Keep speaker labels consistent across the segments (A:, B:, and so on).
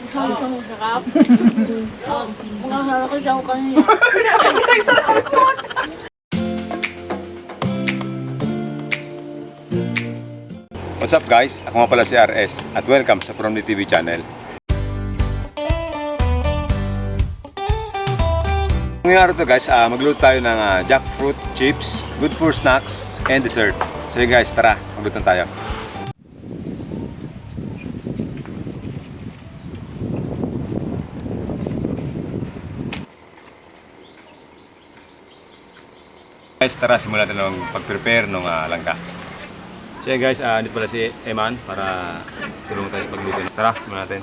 A: Samsung sarap. Mga sarap ko kanina.
B: What's up guys? Ako nga pala si RS at welcome sa From the TV channel. Ngayong araw to guys, magluto tayo ng jackfruit chips, good for snacks and dessert. So yun guys, tara, magluto tayo. Guys, tara, simulan natin ng pag-prepare ng langka. So yun guys, dito pala si Eman para tulungan tayo sa pagluto. Tara, simulan natin.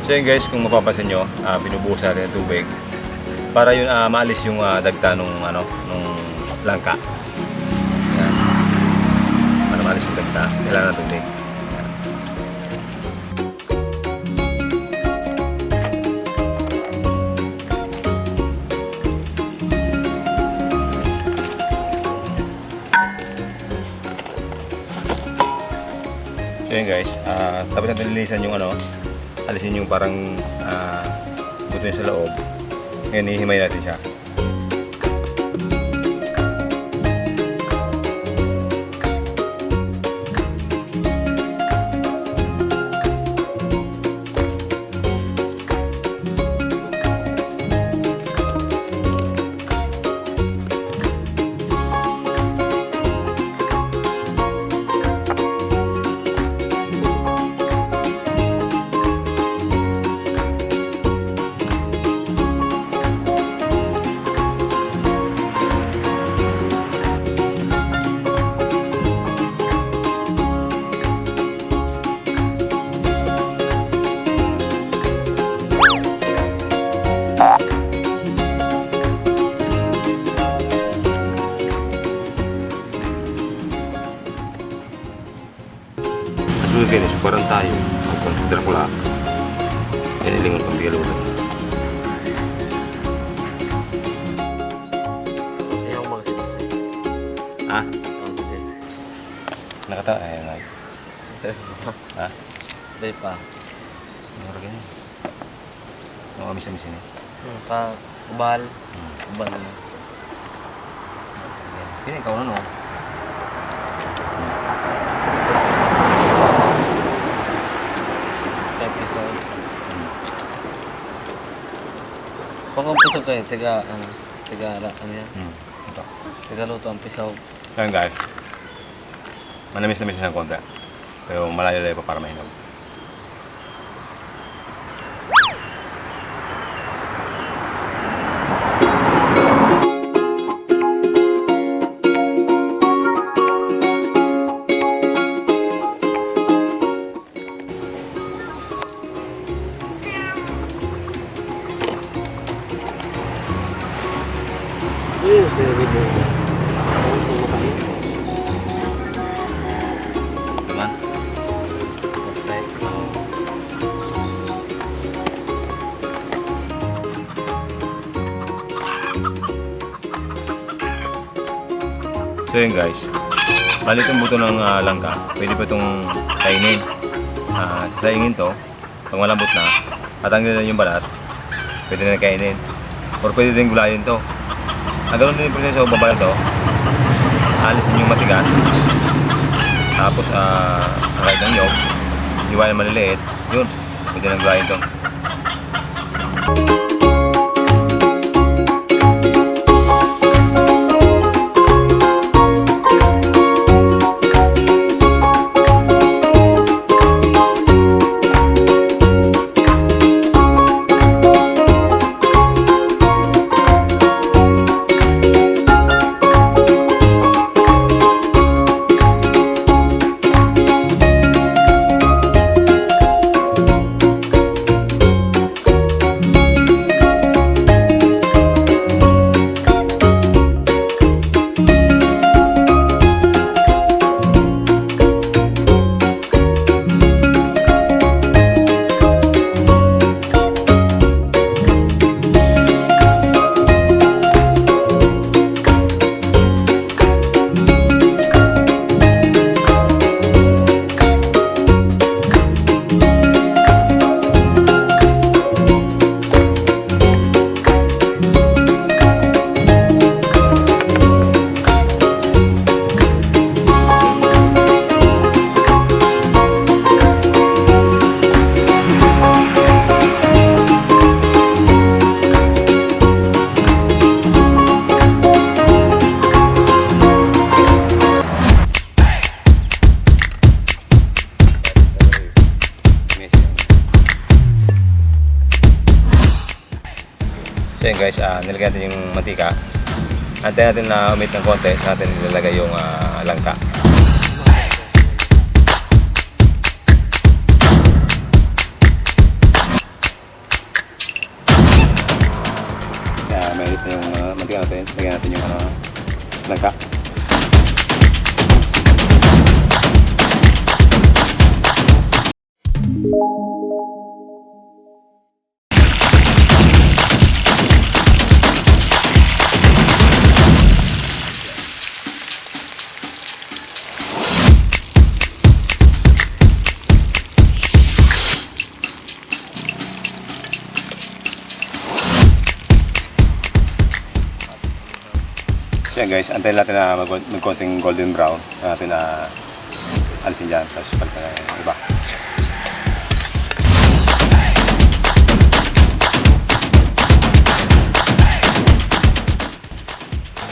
B: So yun guys, kung mapapansin nyo, binubuhos natin ng tubig para yun maalis yung dagta nung langka. Yan. Para maalis yung dagta, kailangan ng tubig. So yun guys, tapos natin lilisan yung alisin yung parang buto yung sa loob. Ngayon, ihimay natin siya. Ganyan, suparan tayo. Magkonsidera ko lang. Yan ilingon pang bigalutan.
C: Ayaw mo kasi.
B: Ha? Nakata? Ayan nga. Ha?
C: Dahil pa.
B: Ano rin ganyan? Ano amis-amis yun eh?
C: Ubal. Ubal.
B: Kaya ikaw na no?
C: Pag-umpisaw kayo, tiga yan?
B: Ito.
C: Tiga luto ang pisaw.
B: Ayan guys. Manamis-namis siya ng konti. Pero malayo-layo pa para mahinog. Naman. So yun guys, bali itong buto ng langka, pwede pa itong kainin. Sasaingin to, pag malambot na, tatanggalin na yung balat, pwede na kainin. Or pwede din gulayin to. Ganoon din yung proseso, babalan to, alisin yung matigas, tapos ang ng nyog, iwanan maliliit, yun, pwede na gulayin to. So yun guys, nilagay natin yung mantika. Antayin natin na umit ng konti sa atin nilalagay yung langka. Mainit na yung mantika natin. Lagyan natin yung langka. So yan guys, antayin natin na magkonting golden brown. Natin na alisin dyan, tapos palitan na yung iba.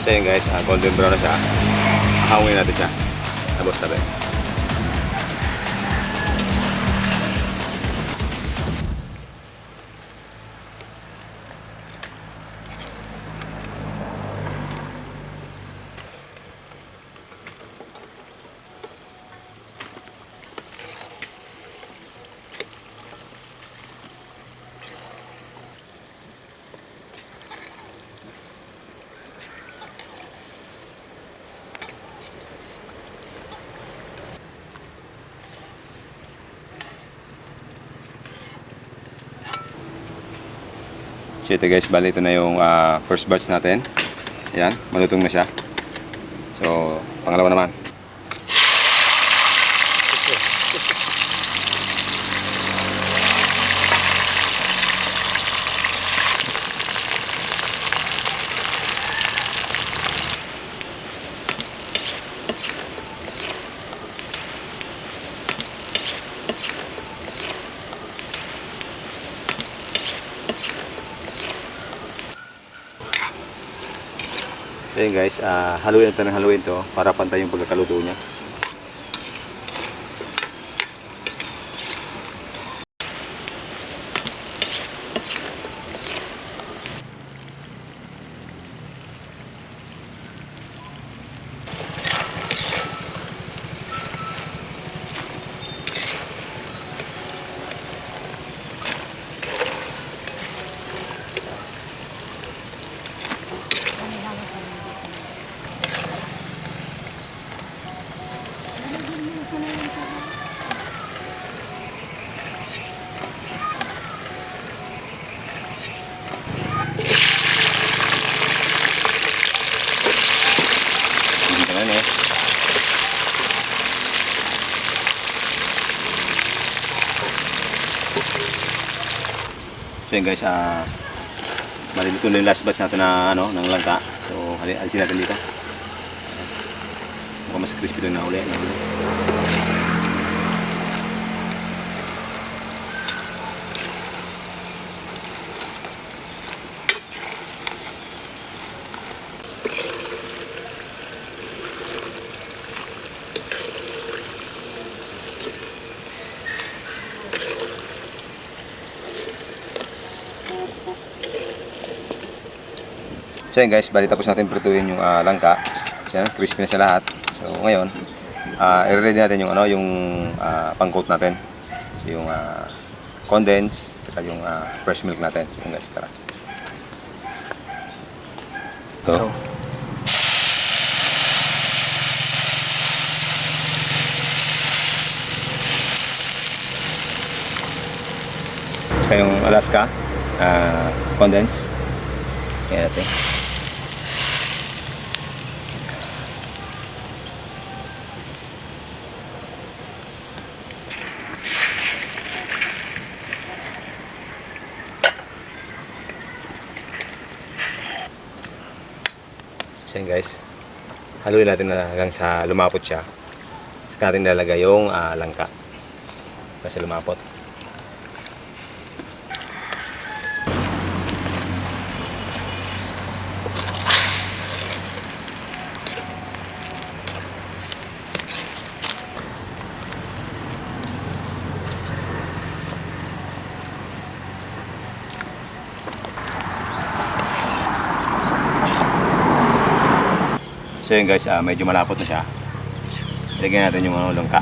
B: So yan guys, golden brown na siya. Hangin natin siya. Tapos tabi. So ito guys, bali ito na yung first batch natin. Ayan, malutong na siya. So, pangalawa naman. So yun guys, haluin natin ng haluin to para pantay yung pagkakaluto niya. So yun guys, malilito na yung last batch natin na ng langka. So alisin natin dito. Mukhang mas crispy doon na uli. So yun guys, bali tapos natin prituhin yung langka. Yan, crispy na siya lahat. So ngayon, i-ready natin yung yung pang-coat natin. So yung condensed, saka yung fresh milk natin. So yun guys, tara. Ito. Saka yung Alaska, condensed. Yan natin. So yun guys, haluin natin na hanggang sa lumapot siya. Saka natin lalagay yung langka kasi lumapot. So yun guys, medyo malapot na siya. Lagyan natin yung langka.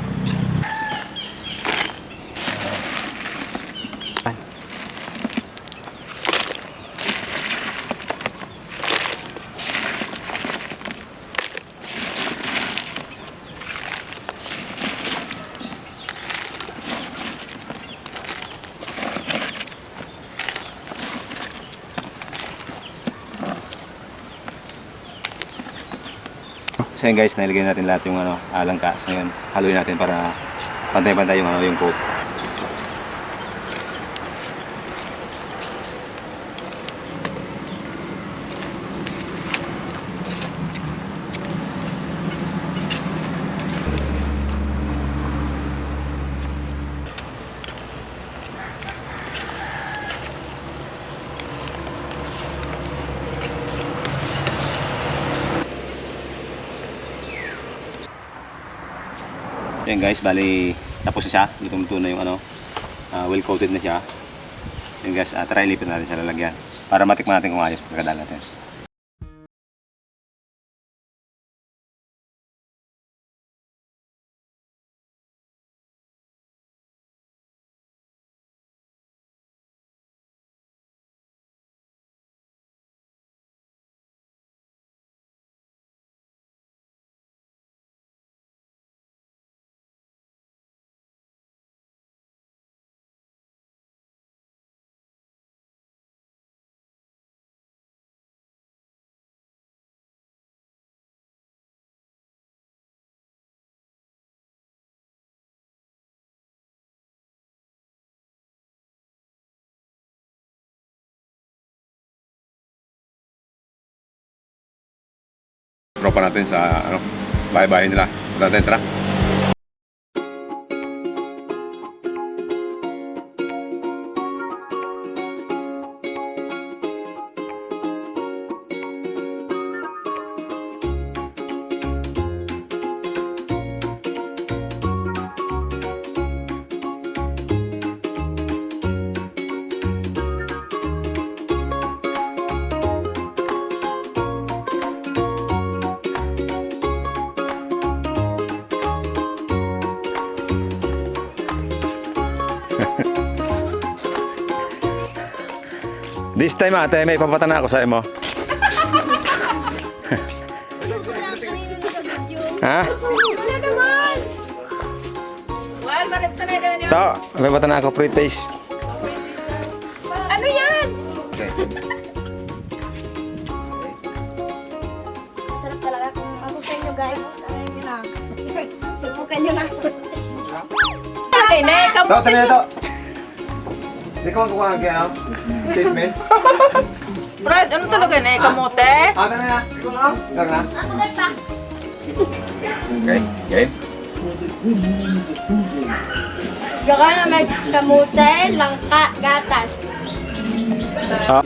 B: So yun guys, nilagay natin lahat yung langka. So yun, haluin natin para pantay-pantay yung coat. Yan guys, bali tapos na siya. Luto na yung well coated na siya. Yan guys, try lipat natin sa lalagyan para matikman natin kung ayos pagkadala natin. Tropa natin sa bahay-bahay nila. Punta natin, tara. This time ate, may papatana ako sa mo. Ha?
A: Wala naman! Wala, malapit na naman yun.
B: Ito, may papatana ako pre-taste.
A: Ano yan?
B: Okay.
A: Sarap talaga kung ako sa inyo guys. Subukan nyo na. Okay na,
B: Ito, tabi na ito. Hindi ko magkukuha ng kaya statement.
D: Brad, ano talaga na kamote?
B: Ano na yan? Ikaw na? Ikaw na? Okay, game.
A: Gaka na may kamute, langka, gatas.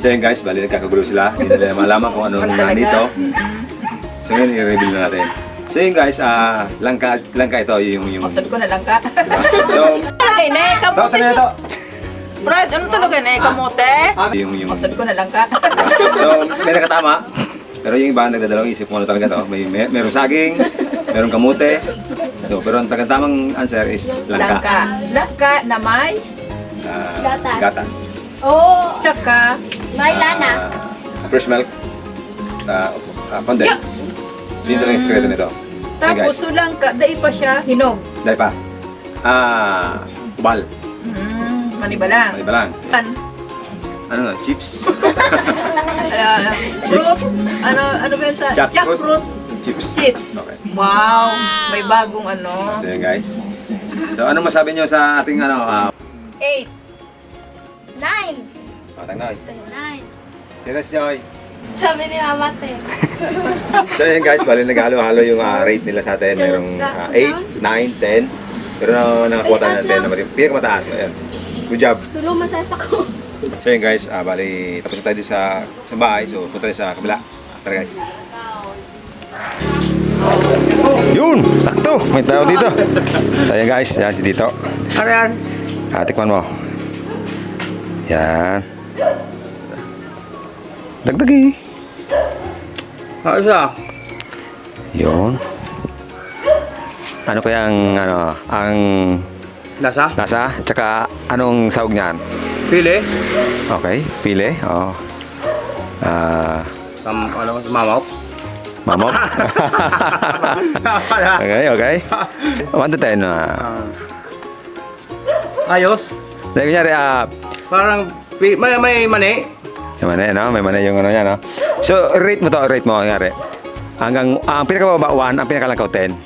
B: So yun guys, bali nagkakagulo sila. Hindi nila malaman kung ano nandito. So yun, i-reveal na natin. So yun guys, langka ito yung
D: Masad ko na lang ka.
B: diba? So,
D: Okay na
B: ito, tabi
D: kamote.
B: na ito.
D: Brad, ano talaga na kamote?
B: Yung
D: Masad ko na lang ka.
B: So, may nakatama. Pero yung iba nagdadalawang isip kung ano talaga to. Merong saging, merong kamute. So, pero ang tamang answer is langka.
D: Langka. Langka na may
A: Gatas.
B: Gatas.
A: Oh,
D: tsaka
A: may lana.
B: Fresh milk. Condensed. So, yun talaga yung sekreto nito. Okay,
D: tapos
B: guys.
D: so langka, dahil pa siya hinog.
B: Dahil pa. Ubal.
D: Manibalang.
B: May balang. Ano na? Chips.
D: Fruit. Ano ba yun sa jackfruit?
B: Chips.
D: Chips.
B: Okay.
D: Wow, may bagong ano.
B: So, yun guys. So, ano masabi nyo sa ating
D: 8.
A: 9.
B: Patang na.
A: 9.
B: Cheers, Joy.
A: Sabi ni Mama Te.
B: So yun guys, bali naghalo-halo yung rate nila sa atin. Merong 8, 9, 10. Pero nakakuha tayo ng 10 na pinakamataas. Ayan. Good job.
A: Tulong masasa ko.
B: So yun guys, bali tapos na tayo sa bahay. So punta tayo sa kabila. Tara guys. Yun! Sakto! May tao dito. So yun guys, yan si Dito.
D: Ano yan?
B: Tikman mo. Yan. Dagdagi.
D: Ano siya?
B: Yun. Ano kaya ang
E: Lasa?
B: lasa? Tsaka anong sahog niyan?
E: Pili?
B: Okay, pili. Oh.
E: Ano mas mamaw?
B: Mamok. Okay. 1 to 10.
E: Ayos.
B: Dahil kunyari,
E: Parang may mani.
B: may mani, no? May mani yung ano yan, no? So, rate mo, kunyari. Hanggang, ang pinakababa 1, ang pinakalangkaw 10.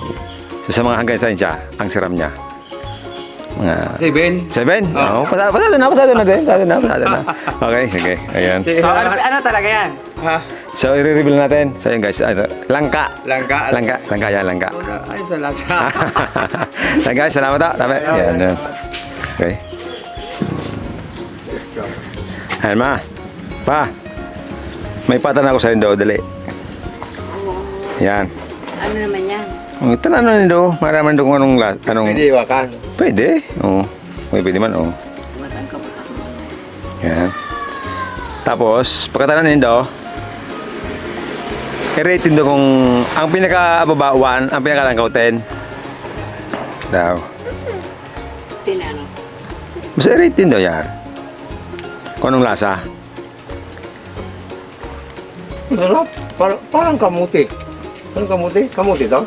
B: So, sa mga hanggang saan siya, ang siram niya. Mga
E: 7.
B: 7? Oo, pasado na din. Pasado na. Okay, sige. Ayan.
E: Ano talaga yan? Ha?
B: So, i-reveal natin. So, yun guys. Langka.
E: Langka.
B: Langka yan, langka.
E: Ay, sa lasa.
B: Yan guys, salamat ha. Tabi. Yan. Okay. Ayan ma. Pa. May patan ako sa indo. Dali. Yan.
A: Ano naman yan?
B: Ito na ano nindo. Maraman doon kung anong...
E: Pwede iwakan.
B: Pwede. Oo. Pwede man, oo.
A: Matang ka ba?
B: Yan. Tapos, pagkatanan nindo, i-rate nindo kung ang pinakababa 1, ang pinakalangkaw 10. Daw.
A: Tinano.
B: Basta i-rate nindo yan. Kung anong lasa.
E: Sarap. Parang kamuti. Parang kamuti? Kamuti daw?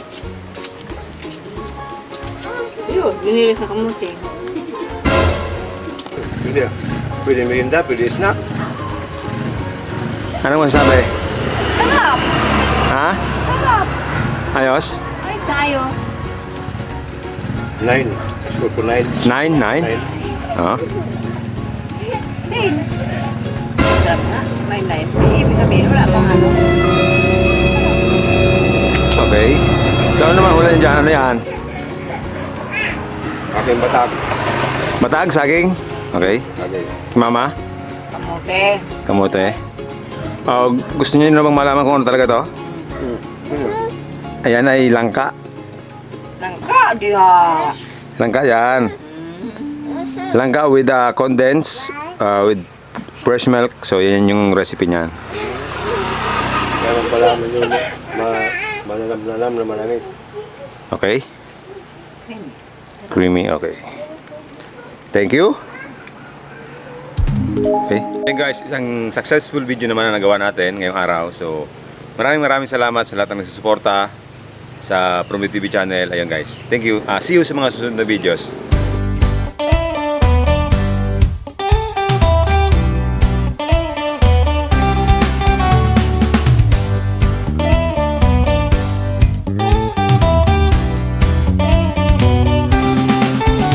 A: Yun, binili sa kamuti.
E: Pwede merinda, pwede snack.
B: Anong masasabi?
A: Sarap!
B: Ha?
A: Sarap!
B: Ayos?
A: Ay, tayo.
E: 9. Score ko 9.
B: 9? Oo.
A: Din. Sarap na. May night. Ibig sabihin, wala pang ano.
B: Okay. So ano naman huli dyan? Ano yan?
E: Aking batag.
B: Batag, saging? Okay.
E: Okay.
B: Mama?
A: Kamote.
B: Kamote? Oh, gusto niyo na bang malaman kung ano talaga to? Ayan ay langka.
A: Langka, di ha.
B: Langka yan. Langka with condensed with fresh milk. So yan yung recipe niyan.
E: Meron pala yung mananam na manamis.
B: Okay? Creamy, okay. Thank you. Okay. Hey guys, isang successful video naman na nagawa natin ngayong araw. So, maraming salamat sa lahat ng nagsusuporta sa Promi TV channel. Ayun guys. Thank you. See you sa mga susunod na videos.